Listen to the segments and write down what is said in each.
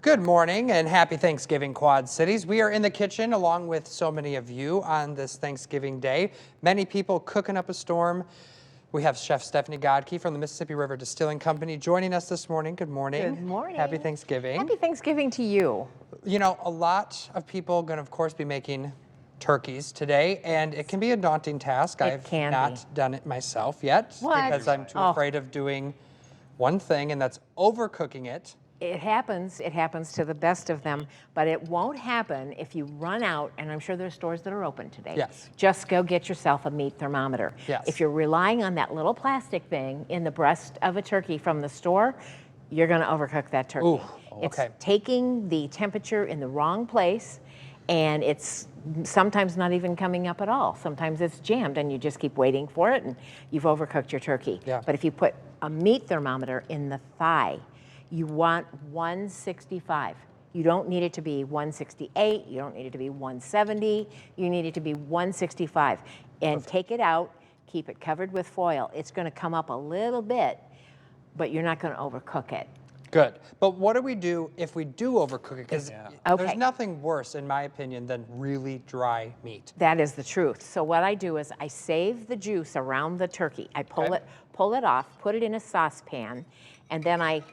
Good morning and happy Thanksgiving, Quad Cities. We are in the kitchen along with so many of you on this Thanksgiving Day. Many people cooking up a storm. We have Chef Stephanie Godke from the Mississippi River Distilling Company joining us this morning. Good morning. Good morning. Happy Thanksgiving. Happy Thanksgiving to you. You know, a lot of people are going to, of course, be making turkeys today, and it can be a daunting task. I've not done it myself yet because I'm too afraid of doing one thing, and that's overcooking it. It happens to the best of them, but it won't happen if you run out, and I'm sure there's stores that are open today. Yes. Just go get yourself a meat thermometer. Yes. If you're relying on that little plastic thing in the breast of a turkey from the store, you're gonna overcook that turkey. Ooh, okay. It's taking the temperature in the wrong place, and it's sometimes not even coming up at all. Sometimes it's jammed and you just keep waiting for it and you've overcooked your turkey. Yeah. But if you put a meat thermometer in the thigh, you want 165. You don't need it to be 168, you don't need it to be 170, you need it to be 165. And take it out, keep it covered with foil. It's gonna come up a little bit, but you're not gonna overcook it. Good. But what do we do if we do overcook it? Because there's nothing worse, in my opinion, than really dry meat. That is the truth. So what I do is I save the juice around the turkey. I pull it off, put it in a saucepan, and then I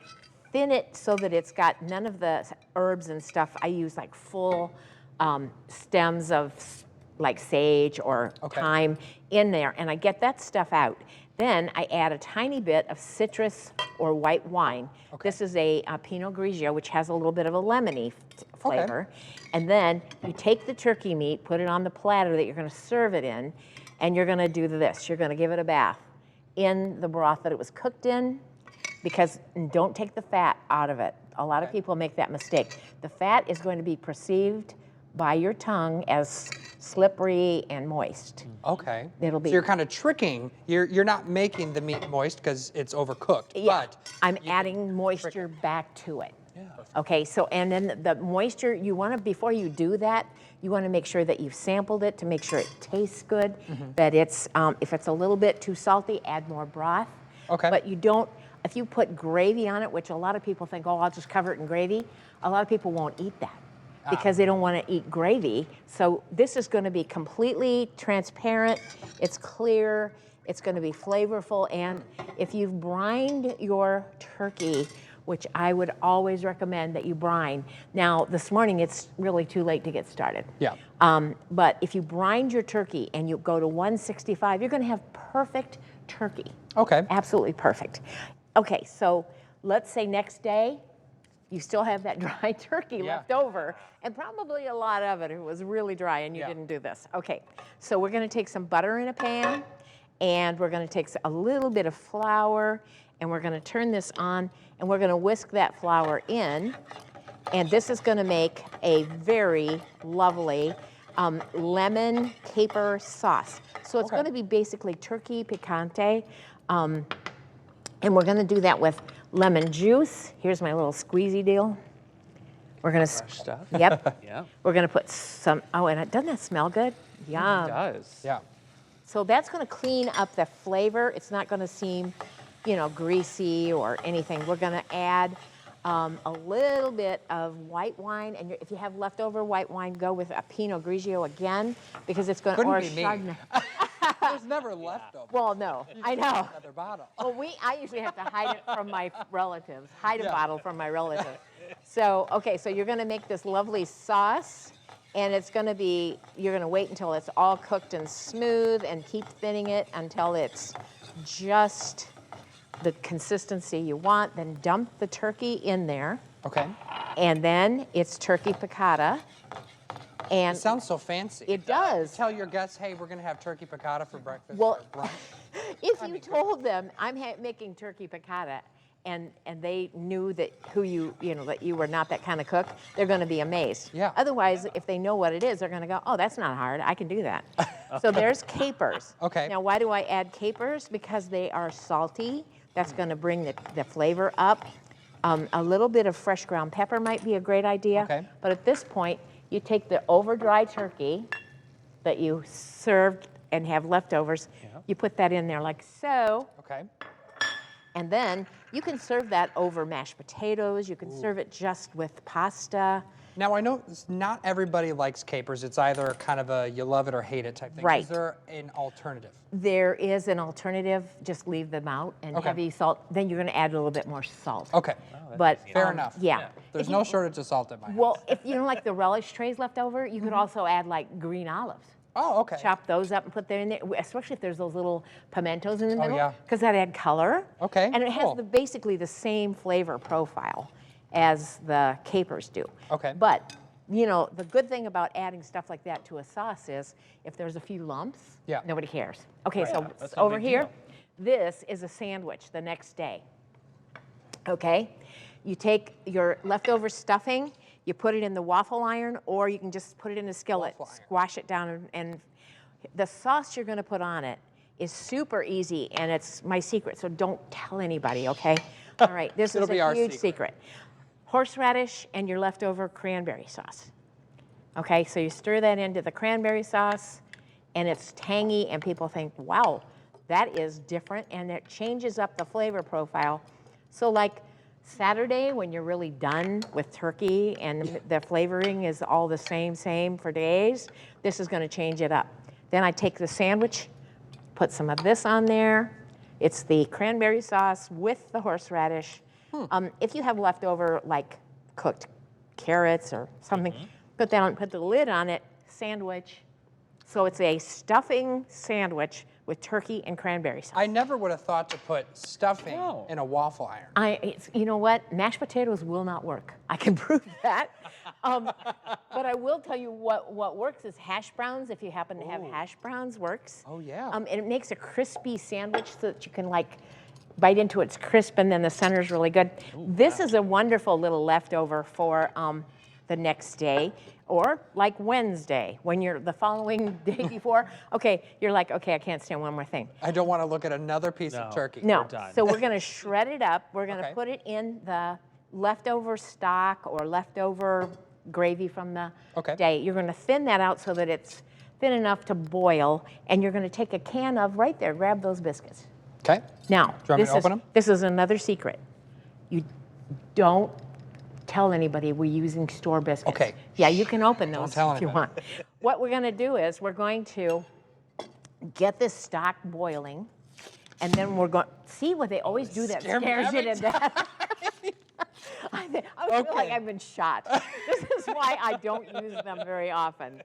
thin it so that it's got none of the herbs and stuff. I use like full stems of like sage or thyme in there, and I get that stuff out. Then I add a tiny bit of citrus or white wine. This is a Pinot Grigio, which has a little bit of a lemony flavor. And then you take the turkey meat, put it on the platter that you're gonna serve it in, and you're gonna do this. You're gonna give it a bath in the broth that it was cooked in, because don't take the fat out of it. A lot of people make that mistake. The fat is going to be perceived by your tongue as slippery and moist. Okay. It'll be. So you're kind of tricking. You're not making the meat moist because it's overcooked. Yeah. But I'm adding moisture back to it. Yeah. Okay. So and then the moisture you want to, before you do that, you want to make sure that you've sampled it to make sure it tastes good. That it's if it's a little bit too salty, add more broth. Okay. But you don't. If you put gravy on it, which a lot of people think, oh, I'll just cover it in gravy. A lot of people won't eat that because they don't want to eat gravy. So this is going to be completely transparent. It's clear. It's going to be flavorful. And if you've brined your turkey, which I would always recommend that you brine. Now, this morning, it's really too late to get started. Yeah. But if you brined your turkey and you go to 165, you're going to have perfect turkey. Okay. Absolutely perfect. Okay, so let's say next day, you still have that dry turkey left over, and probably a lot of it was really dry and you didn't do this. Okay, so we're gonna take some butter in a pan, and we're gonna take a little bit of flour, and we're gonna turn this on, and we're gonna whisk that flour in, and this is gonna make a very lovely lemon caper sauce. So it's gonna be basically turkey picante, and we're gonna do that with lemon juice. Here's my little squeezy deal. We're gonna, stuff. Yep. Yeah. We're gonna put some, oh, and doesn't that smell good? Yum. It does. Yeah. So that's gonna clean up the flavor. It's not gonna seem, you know, greasy or anything. We're gonna add a little bit of white wine, and if you have leftover white wine, go with a Pinot Grigio again, because it's gonna, or Chardonnay. There's never leftover. Well, no, I know. Another bottle. Well, I usually have to hide it from my relatives, hide a bottle from my relatives. So, okay, so you're gonna make this lovely sauce, and it's gonna be, you're gonna wait until it's all cooked and smooth, and keep thinning it until it's just the consistency you want. Then dump the turkey in there. Okay. And then it's turkey piccata. And it sounds so fancy. It does. Tell your guests, hey, we're going to have turkey piccata for breakfast. Well, or brunch. if you told them I'm making turkey piccata, and they knew that that you were not that kind of cook, they're going to be amazed. Yeah. Otherwise, if they know what it is, they're going to go, oh, that's not hard. I can do that. So there's capers. Okay. Now, why do I add capers? Because they are salty. That's going to bring the flavor up. A little bit of fresh ground pepper might be a great idea. Okay. But at this point, you take the over-dry turkey that you served and have leftovers, you put that in there like so. Okay. And then you can serve that over mashed potatoes. You can serve it just with pasta. Now, I know not everybody likes capers. It's either kind of a you love it or hate it type thing. Right. Is there an alternative? There is an alternative. Just leave them out and Okay. heavy salt. Then you're going to add a little bit more salt. Okay. But Fair enough. Yeah. There's If no you- shortage of salt at my house. Well, if you don't like the relish trays left over, you could also add like green olives. Oh, okay. Chop those up and put that in there, especially if there's those little pimentos in the middle, yeah. because that add color. Okay, And it cool. has basically the same flavor profile as the capers do. Okay. But, you know, the good thing about adding stuff like that to a sauce is if there's a few lumps, Yeah. nobody cares. Okay, so that's no over big here, deal. this is a sandwich the next day. Okay? You take your leftover stuffing, you put it in the waffle iron, or you can just put it in a skillet, Waffle iron. squash it down, and the sauce you're going to put on it is super easy, and it's my secret, so don't tell anybody, okay? All right, this It'll is be a our huge secret. secret. Horseradish and your leftover cranberry sauce. Okay, so you stir that into the cranberry sauce, and it's tangy, and people think, wow, that is different, and it changes up the flavor profile. So like Saturday, when you're really done with turkey and the flavoring is all the same for days, this is gonna change it up. Then I take the sandwich, put some of this on there. It's the cranberry sauce with the horseradish. If you have leftover, like cooked carrots or something, put that on, put the lid on it, sandwich. So it's a stuffing sandwich with turkey and cranberry sauce. I never would have thought to put stuffing No. in a waffle iron. You know what? Mashed potatoes will not work. I can prove that. But I will tell you what works is hash browns. If you happen to have hash browns, works. Oh, yeah. And it makes a crispy sandwich so that you can like bite into it. It's crisp and then the center is really good. This is a wonderful little leftover for the next day. Or like Wednesday, when you're the following day before, okay, you're like, okay, I can't stand one more thing. I don't want to look at another piece of No. turkey. No, done. so we're gonna shred it up. We're gonna Okay. put it in the leftover stock or leftover gravy from the Okay. day. You're gonna thin that out so that it's thin enough to boil, and you're gonna take a can of, right there, grab those biscuits. Okay. Now, Do you want me to open 'em? this is another secret. You don't tell anybody we're using store biscuits. Okay. Yeah, you can open those tell if you anybody. want. What we're gonna do is we're going to get this stock boiling, and then we're going, see what they always do that Scare me scares you every to death. I feel like Okay. I've been shot. This is why I don't use them very often.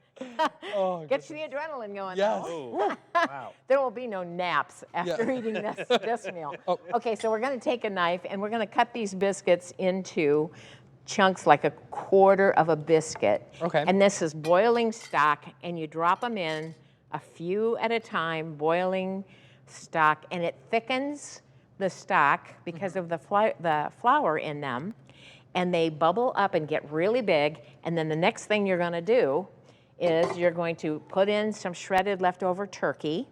Oh, Gets the adrenaline going. Yes. Oh, wow. There will be no naps after Yeah. eating this meal. Oh. Okay, so we're going to take a knife and we're going to cut these biscuits into chunks like a quarter of a biscuit. Okay. And this is boiling stock, and you drop them in a few at a time, boiling stock, and it thickens the stock because of the flour in them, and they bubble up and get really big. And then the next thing you're going to do is you're going to put in some shredded leftover turkey,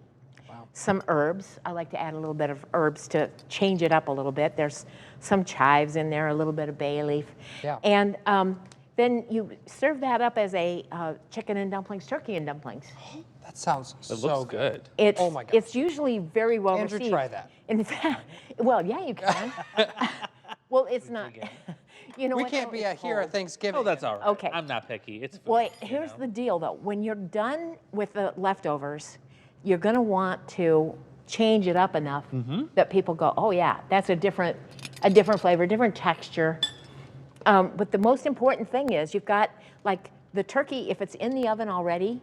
some herbs. I like to add a little bit of herbs to change it up a little bit. There's some chives in there, a little bit of bay leaf. Yeah. And then you serve that up as a chicken and dumplings, turkey and dumplings. That sounds It so looks good. It's, Oh my God. It's usually very well Andrew, received. try that. In fact, well, yeah, you can. Well, it's not. You know We what, can't though? be It's here at cold. Thanksgiving. Oh, that's all right. Okay. I'm not picky. It's food. Well, you here's know? the deal, though. When you're done with the leftovers, you're going to want to change it up enough that people go, oh yeah, that's a different flavor, different texture. But the most important thing is you've got like the turkey, if it's in the oven already,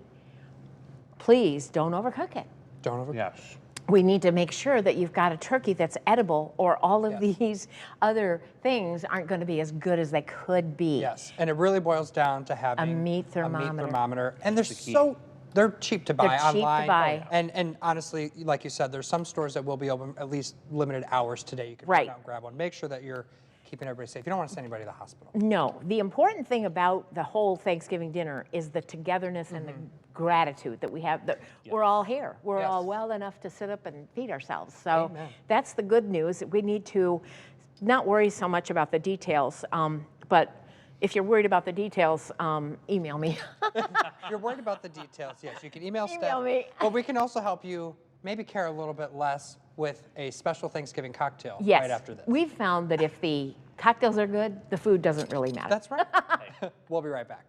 please don't overcook it. Don't over. Yes. We need to make sure that you've got a turkey that's edible, or all of Yes. these other things aren't going to be as good as they could be. Yes, and it really boils down to having A meat thermometer. And they're cheap to buy They're cheap to online. buy. And honestly, like you said, there's some stores that will be open at least limited hours today. You can Right. run out and grab one. Make sure that you're keeping everybody safe. You don't want to send anybody to the hospital. No, the important thing about the whole Thanksgiving dinner is the togetherness and the gratitude that we have. That we're all here. We're Yes. all well enough to sit up and feed ourselves. So Amen. that's the good news. We need to not worry so much about the details, but if you're worried about the details, email me. If you're worried about the details, yes, you can email Email Steph. me. But we can also help you maybe care a little bit less with a special Thanksgiving cocktail Yes. right after this. We've found that if the cocktails are good, the food doesn't really matter. That's right. We'll be right back.